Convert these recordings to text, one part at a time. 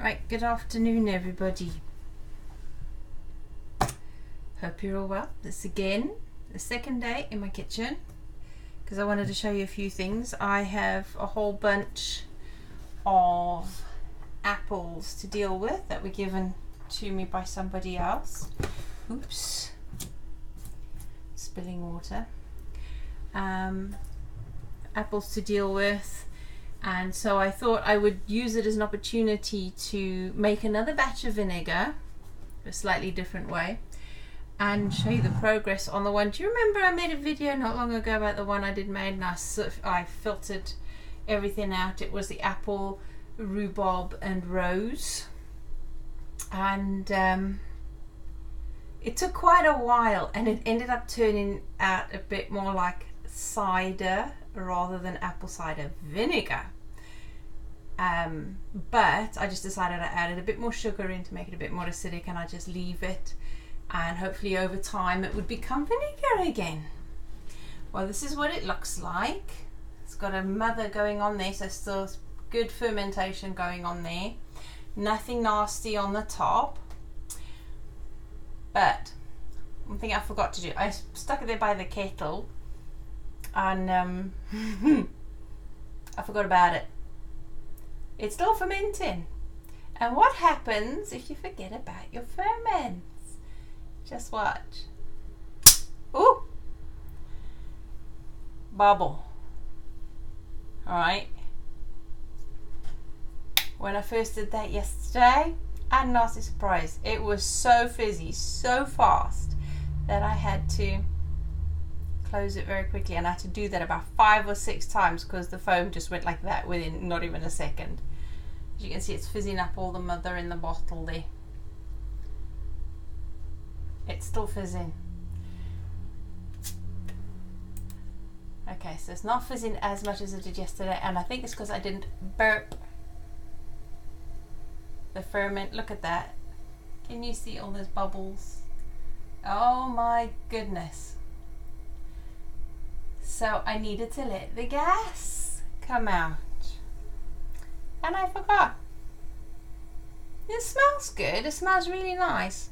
Right, good afternoon everybody. Hope you're all well. This again, the second day in my kitchen, because I wanted to show you a few things. I have a whole bunch of apples to deal with that were given to me by somebody else. Oops, spilling water. Apples to deal with, and so I thought I would use it as an opportunity to make another batch of vinegar a slightly different way and show you the progress on the one. Do you remember I made a video not long ago about the one I made and I filtered everything out? It was the apple, rhubarb and rose, and it took quite a while, and it ended up turning out a bit more like cider rather than apple cider vinegar. But I just decided I added a bit more sugar in to make it a bit more acidic, and I just leave it, and hopefully over time it would become vinegar again. Well, this is what it looks like. It's got a mother going on there, so still good fermentation going on there. Nothing nasty on the top. But one thing I forgot to do, I stuck it there by the kettle, and I forgot about it. It's still fermenting. And what happens if you forget about your ferments? Just watch. Ooh! Bubble. Alright. When I first did that yesterday, I'm nasty surprised. It was so fizzy, so fast, that I had to close it very quickly, and I had to do that about 5 or 6 times because the foam just went like that within not even a second. As you can see, it's fizzing up all the mother in the bottle there. It's still fizzing. Okay, so it's not fizzing as much as it did yesterday, and I think it's because I didn't burp the ferment. Look at that. Can you see all those bubbles? Oh my goodness. So I needed to let the gas come out, and I forgot. It smells good. It smells really nice.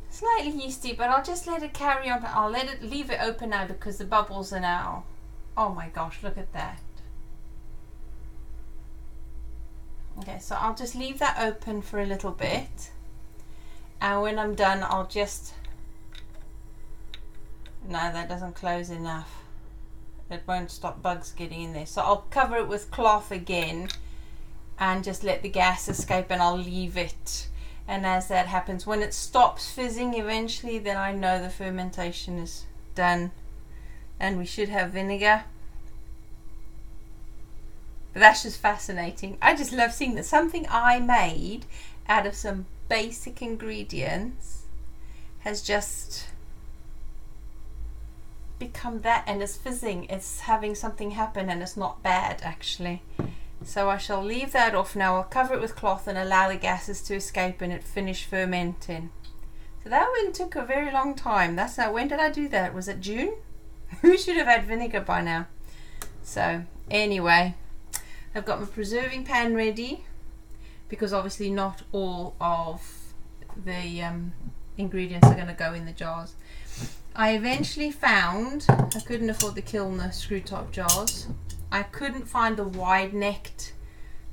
Slightly yeasty, but I'll just let it carry on. I'll leave it open now because the bubbles are now, oh my gosh, look at that. Okay, so I'll just leave that open for a little bit, and when I'm done I'll just, no, that doesn't close enough. It won't stop bugs getting in there. So I'll cover it with cloth again and just let the gas escape, and I'll leave it. And as that happens, when it stops fizzing eventually, then I know the fermentation is done and we should have vinegar. But that's just fascinating. I just love seeing that something I made out of some basic ingredients has just become that, and it's fizzing. It's having something happen, and it's not bad actually. So I shall leave that off now. I'll cover it with cloth and allow the gases to escape and it finish fermenting. So that one took a very long time. That's now, when did I do that? Was it June? We should have had vinegar by now. So anyway, I've got my preserving pan ready, because obviously not all of the ingredients are going to go in the jars. I eventually found, I couldn't afford the Kilner screw top jars. I couldn't find the wide-necked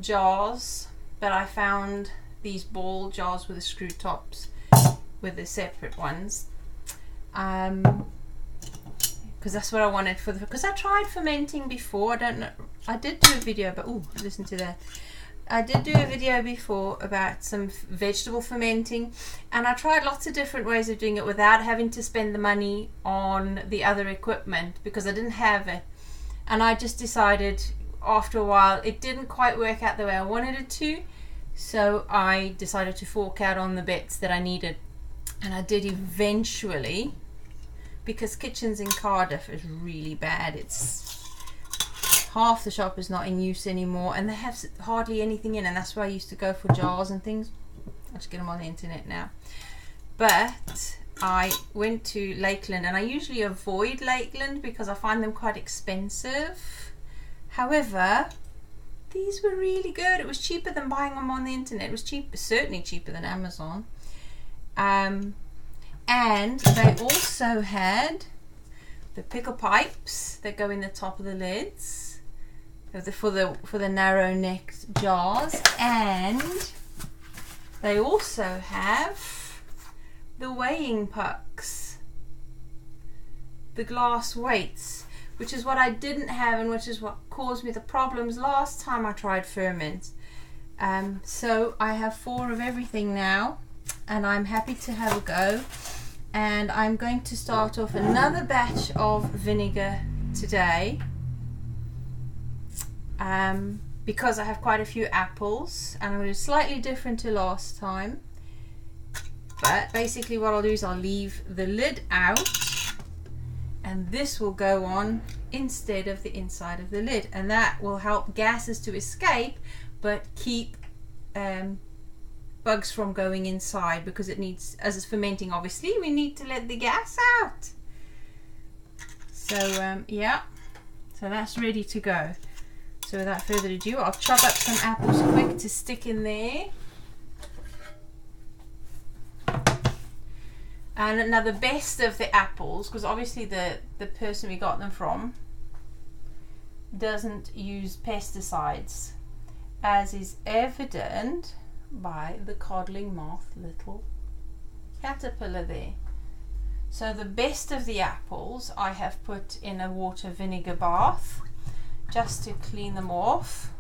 jars, but I found these ball jars with the screw tops, with the separate ones, because that's what I wanted for the, because I tried fermenting before. I don't know, I did do a video, but oh, listen to that. I did do a video before about some vegetable fermenting, and I tried lots of different ways of doing it without having to spend the money on the other equipment, because I didn't have it. And I just decided after a while it didn't quite work out the way I wanted it to, so I decided to fork out on the bits that I needed. And I did eventually, because kitchens in Cardiff is really bad. It's half the shop is not in use anymore, and they have hardly anything in, and that's why I used to go for jars and things. I'll just get them on the internet now. But I went to Lakeland, and I usually avoid Lakeland because I find them quite expensive. However, These were really good. It was cheaper than buying them on the internet. It was cheap, certainly cheaper than Amazon. And they also had the pickle pipes that go in the top of the lids for the narrow necked jars, and they also have the weighing pucks, the glass weights, which is what I didn't have and which is what caused me the problems last time I tried ferment. So I have 4 of everything now, and I'm happy to have a go. And I'm going to start off another batch of vinegar today, because I have quite a few apples, and I'm going to do slightly different to last time. But basically what I'll do is I'll leave the lid out, and this will go on instead of the inside of the lid, and that will help gases to escape but keep bugs from going inside, because it needs, as it's fermenting, obviously we need to let the gas out. So yeah, so that's ready to go. So without further ado, I'll chop up some apples quick to stick in there. And now the best of the apples, because obviously the person we got them from doesn't use pesticides, as is evident by the codling moth little caterpillar there. So the best of the apples I have put in a water vinegar bath just to clean them off.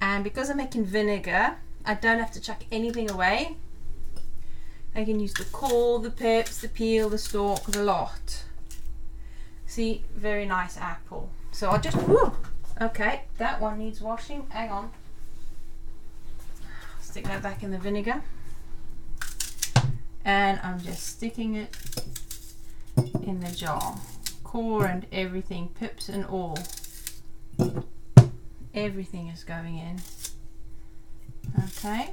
And because I'm making vinegar, I don't have to chuck anything away. I can use the core, the pips, the peel, the stalk, the lot. See, very nice apple. So I'll just, whoo, okay, that one needs washing. Hang on. Stick that back in the vinegar. And I'm just sticking it in the jar. Core and everything, pips and all. Everything is going in. Okay.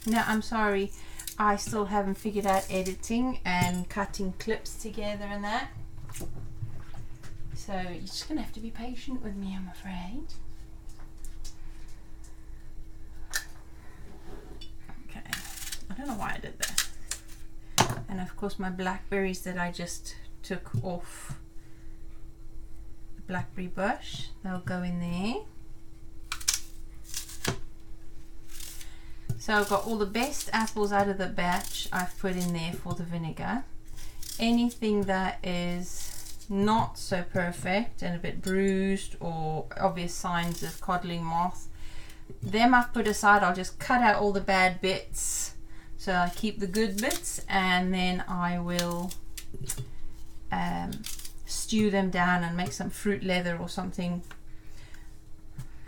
Now, I'm sorry, I still haven't figured out editing and cutting clips together and that. So you're just going to have to be patient with me, I'm afraid. Okay, I don't know why I did that. And of course my blackberries that I just took off the blackberry bush, they'll go in there. So I've got all the best apples out of the batch I've put in there for the vinegar. Anything that is not so perfect and a bit bruised or obvious signs of codling moth, them I've put aside. I'll just cut out all the bad bits, so I keep the good bits, and then I will stew them down and make some fruit leather or something.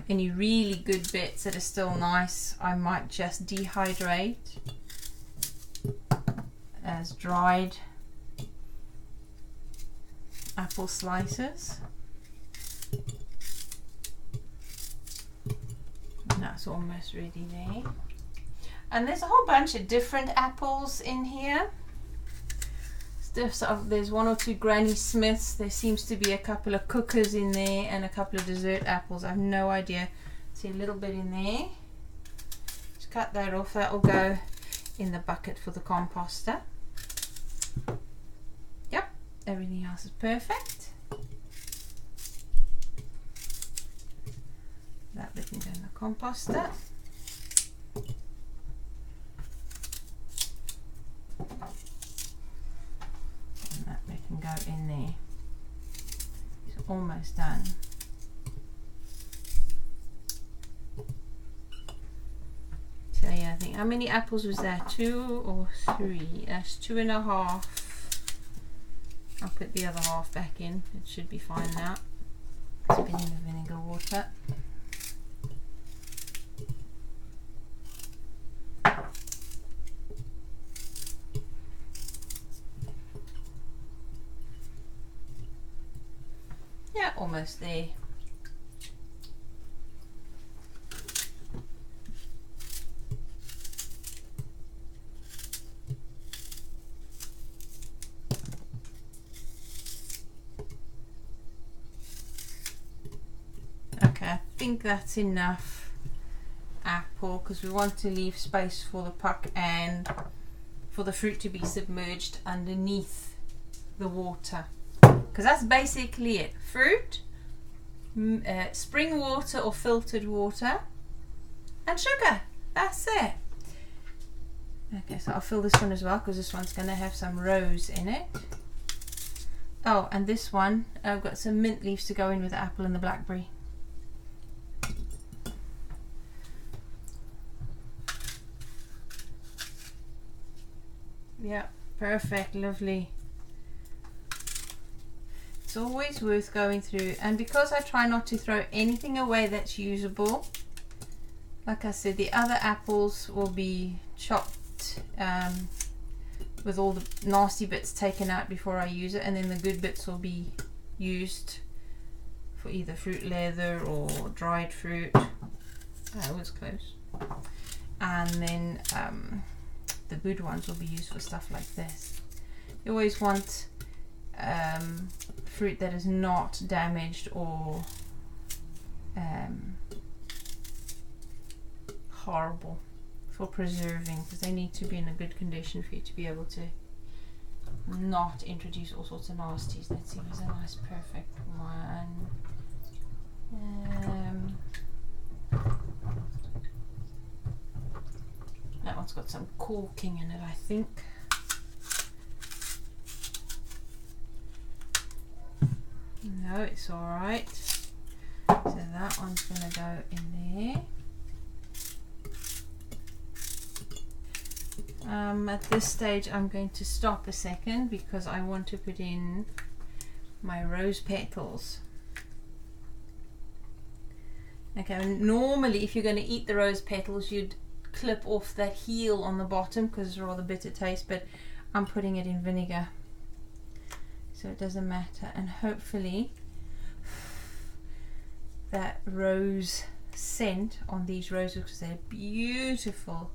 Any really good bits that are still nice, I might just dehydrate as dried apple slices. And that's almost ready there. And there's a whole bunch of different apples in here. There's 1 or 2 Granny Smiths. There seems to be a couple of cookers in there and a couple of dessert apples. I have no idea. See a little bit in there. Just cut that off. That will go in the bucket for the composter. Yep, everything else is perfect. That we can go in the composter. That we can go in there. It's almost done. So yeah, I think, how many apples was that? 2 or 3? That's 2.5. I'll put the other half back in. It should be fine now. Spin in the vinegar water. Yeah, almost there. Okay, I think that's enough apple because we want to leave space for the puck and for the fruit to be submerged underneath the water. Because that's basically it. Fruit, spring water or filtered water, and sugar. That's it. Okay, so I'll fill this one as well because this one's going to have some rose in it. Oh, and this one, I've got some mint leaves to go in with the apple and the blackberry. Yeah, perfect, lovely. It's always worth going through, and because I try not to throw anything away that's usable, like I said, the other apples will be chopped with all the nasty bits taken out before I use it, and then the good bits will be used for either fruit leather or dried fruit. That was close. And then the good ones will be used for stuff like this. You always want fruit that is not damaged or horrible for preserving, because they need to be in a good condition for you to be able to not introduce all sorts of nasties. Let's see if there's a nice perfect one. That one's got some corking in it, I think. No, it's alright. So that one's going to go in there. At this stage I'm going to stop a second because I want to put in my rose petals. Okay, normally if you're going to eat the rose petals you'd clip off that heel on the bottom because it's a rather bitter taste, but I'm putting it in vinegar so it doesn't matter, and hopefully that rose scent on these roses, because they're beautiful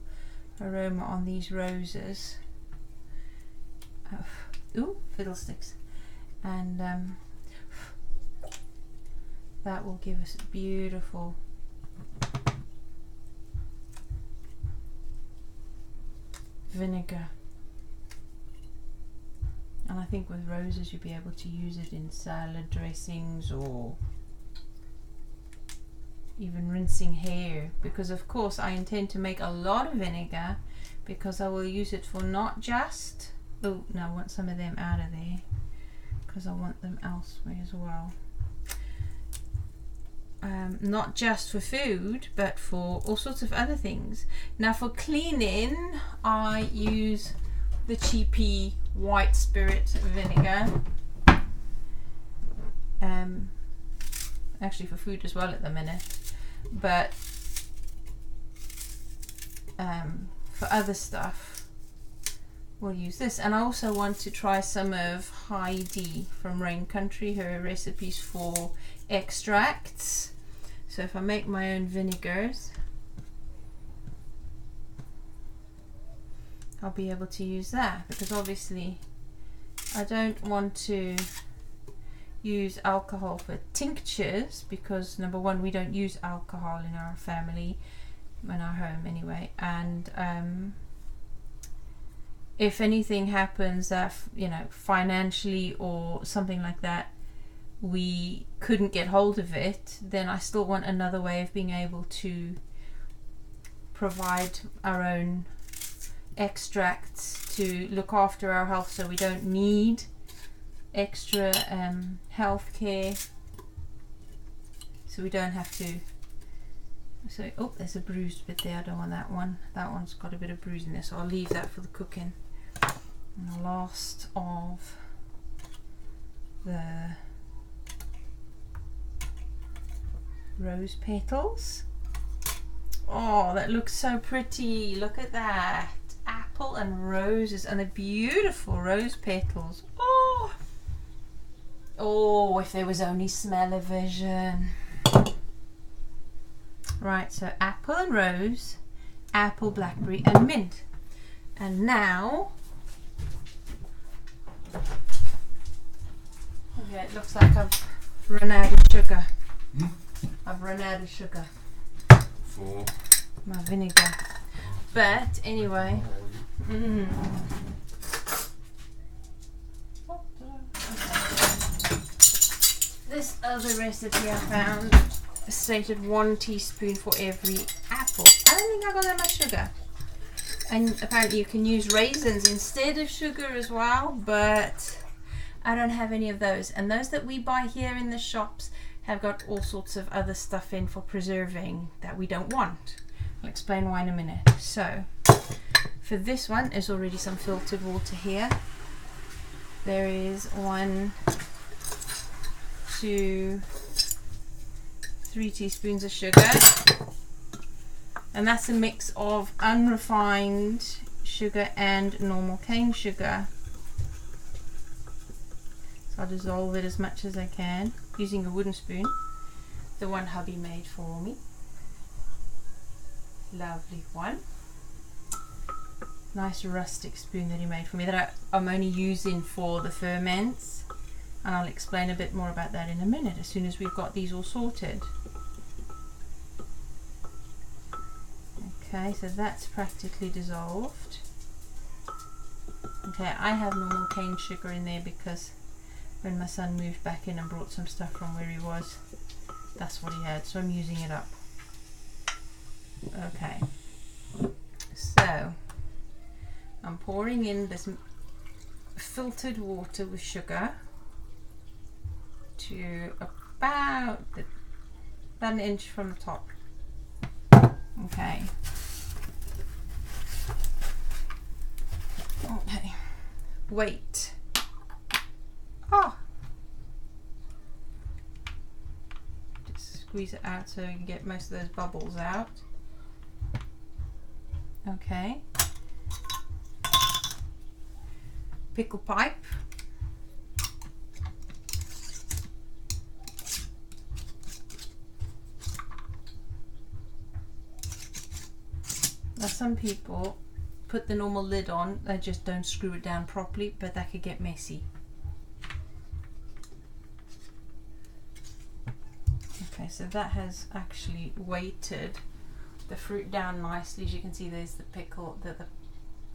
aroma on these roses. Ooh, fiddlesticks. And that will give us beautiful vinegar. And I think with roses you'll be able to use it in salad dressings or even rinsing hair, because of course I intend to make a lot of vinegar because I will use it for not just, oh no, I want some of them out of there because I want them elsewhere as well. Not just for food but for all sorts of other things. Now for cleaning I use the cheapy white spirit vinegar, actually for food as well at the minute, but for other stuff we'll use this. And I also want to try some of Heidi from Rain Country, her recipes for extracts. So if I make my own vinegars I'll be able to use that, because obviously I don't want to use alcohol for tinctures because number one, we don't use alcohol in our family, in our home anyway, and if anything happens that, you know, financially or something like that we couldn't get hold of it, then I still want another way of being able to provide our own extracts to look after our health, so we don't need extra health care, so we don't have to. So oh, there's a bruised bit there, I don't want that one. That one's got a bit of bruise in there, so I'll leave that for the cooking. And the last of the rose petals. Oh, that looks so pretty. Look at that. Apple and roses and the beautiful rose petals. Oh, oh, if there was only smell-o-vision. Right, so apple and rose, apple, blackberry and mint. And now, okay, it looks like I've run out of sugar. I've run out of sugar for my vinegar. But anyway, this other recipe I found stated 1 teaspoon for every apple. I don't think I got that much sugar. And apparently you can use raisins instead of sugar as well, but I don't have any of those. And those that we buy here in the shops have got all sorts of other stuff in for preserving that we don't want. I'll explain why in a minute. So for this one, there's already some filtered water here. There is 1, 2, 3 teaspoons of sugar, and that's a mix of unrefined sugar and normal cane sugar. So I'll dissolve it as much as I can using a wooden spoon, the one hubby made for me. Lovely one. Nice rustic spoon that he made for me that I'm only using for the ferments, and I'll explain a bit more about that in a minute as soon as we've got these all sorted. Okay, so that's practically dissolved. Okay, I have normal cane sugar in there because when my son moved back in and brought some stuff from where he was, that's what he had, so I'm using it up. Okay, so I'm pouring in this filtered water with sugar to about 1 inch from the top. Okay. Okay. Wait. Oh. Just squeeze it out so you can get most of those bubbles out. Okay. Pickle pipe. Now some people put the normal lid on, they just don't screw it down properly, but that could get messy. Okay, so that has actually weighted the fruit down nicely. As you can see, there's the pickle,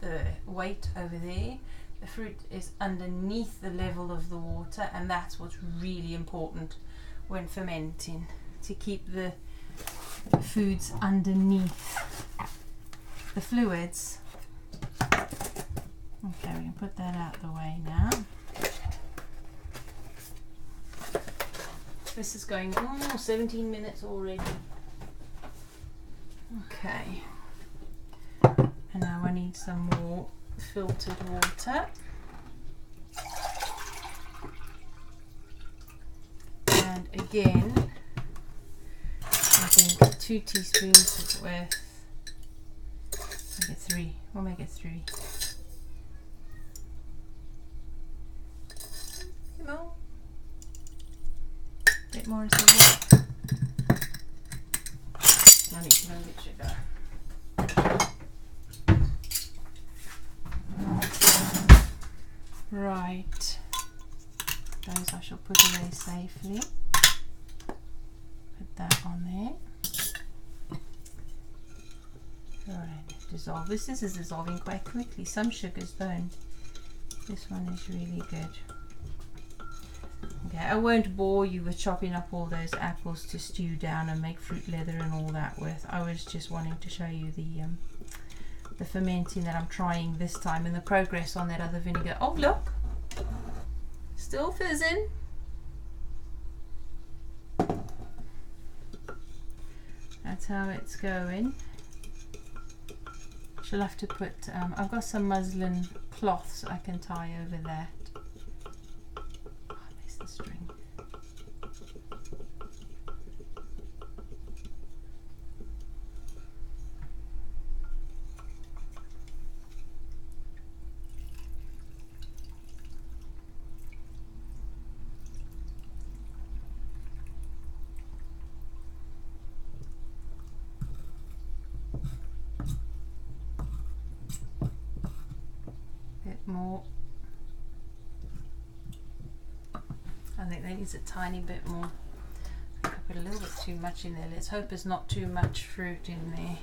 the weight over there. The fruit is underneath the level of the water, and that's what's really important when fermenting, to keep the foods underneath the fluids. Okay, we can put that out of the way now. This is going 17 minutes already. Okay, and now I need some more filtered water. And again, I think 2 teaspoons worth. Make it 3. We'll make it 3. No. Bit more is the I need to go and get sugar. Right. Those I shall put away safely. Put that on there. Alright, dissolve. This is dissolving quite quickly. Some sugars don't. This one is really good. Okay, I won't bore you with chopping up all those apples to stew down and make fruit leather and all that with. I was just wanting to show you the fermenting that I'm trying this time and the progress on that other vinegar. Oh look! Still fizzing. That's how it's going. She'll have to put, I've got some muslin cloths I can tie over that. Oh, I missed the string. More. I think that needs a tiny bit more. I could put a little bit too much in there. Let's hope there's not too much fruit in there.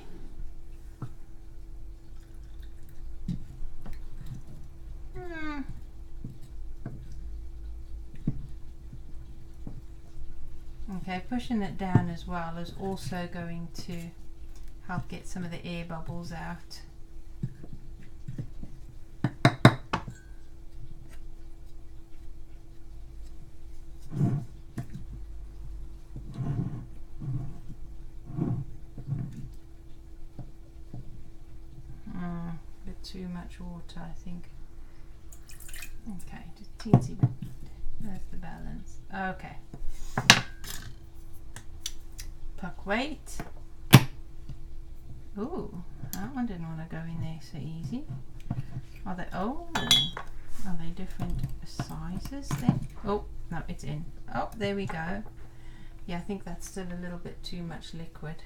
Okay, pushing it down as well is also going to help get some of the air bubbles out. A bit too much water, I think. Okay, just teensy bit. That's the balance. Okay. Puck weight. Ooh, that one didn't want to go in there so easy. Are they? Oh, are they different sizes then? Oh, no, it's in. Oh, there we go. Yeah, I think that's still a little bit too much liquid.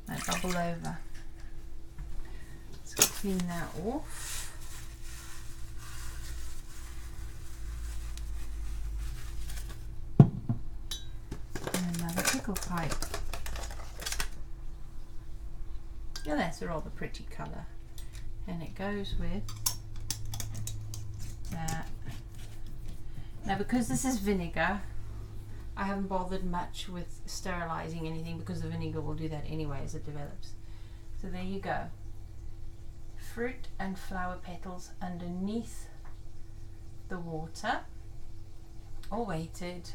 Might bubble over. Let's clean that off. And another pickle pipe. And that's a rather pretty colour. And it goes with that. Now, because this is vinegar, I haven't bothered much with sterilising anything because the vinegar will do that anyway as it develops. So there you go. Fruit and flower petals underneath the water, all weighted,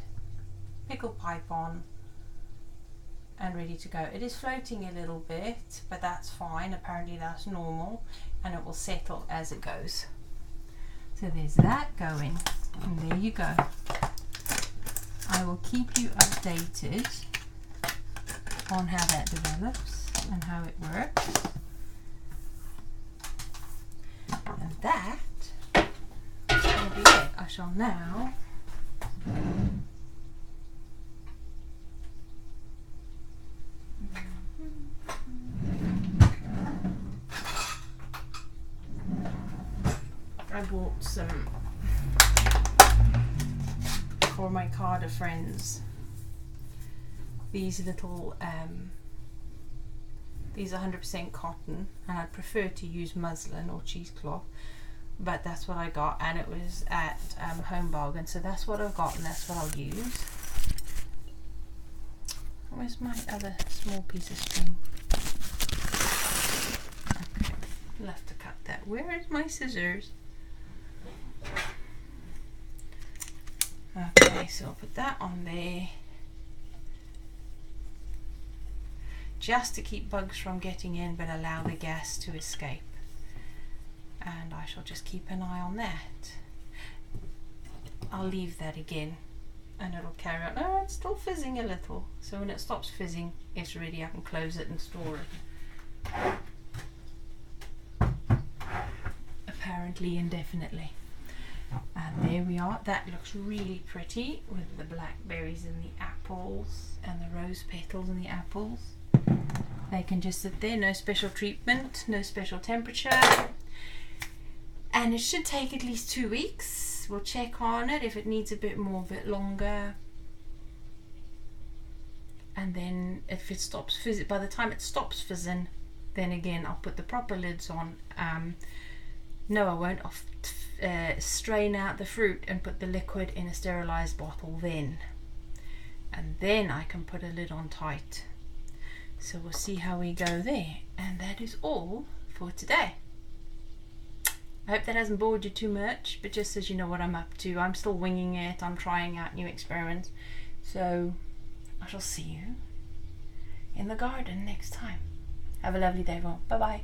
pickle pipe on, and ready to go. It is floating a little bit, but that's fine. Apparently that's normal, and it will settle as it goes. So there's that going, and there you go. I will keep you updated on how that develops and how it works. And that will be it. I shall now I bought some for my Carter friends. These little these are 100% cotton, and I'd prefer to use muslin or cheesecloth, but that's what I got, and it was at Home Bargain, so that's what I've got and that's what I'll use. Where's my other small piece of string? Okay, I'll have to cut that. Where is my scissors? Okay, so I'll put that on there just to keep bugs from getting in but allow the gas to escape, and I shall just keep an eye on that. I'll leave that again and it'll carry on. Oh, it's still fizzing a little, so when it stops fizzing it's ready. I can close it and store it, apparently indefinitely. And there we are. That looks really pretty with the blackberries and the apples and the rose petals and the apples. They can just sit there, no special treatment, no special temperature, and it should take at least 2 weeks. We'll check on it if it needs a bit more, a bit longer, and then if it stops fizzing, by the time it stops fizzing, then again I'll put the proper lids on. No, I won't. I'll strain out the fruit and put the liquid in a sterilised bottle then, and then I can put a lid on tight. So we'll see how we go there, and that is all for today. I hope that hasn't bored you too much, but just as you know what I'm up to, I'm still winging it, I'm trying out new experiments. So I shall see you in the garden next time. Have a lovely day, everyone. Bye bye.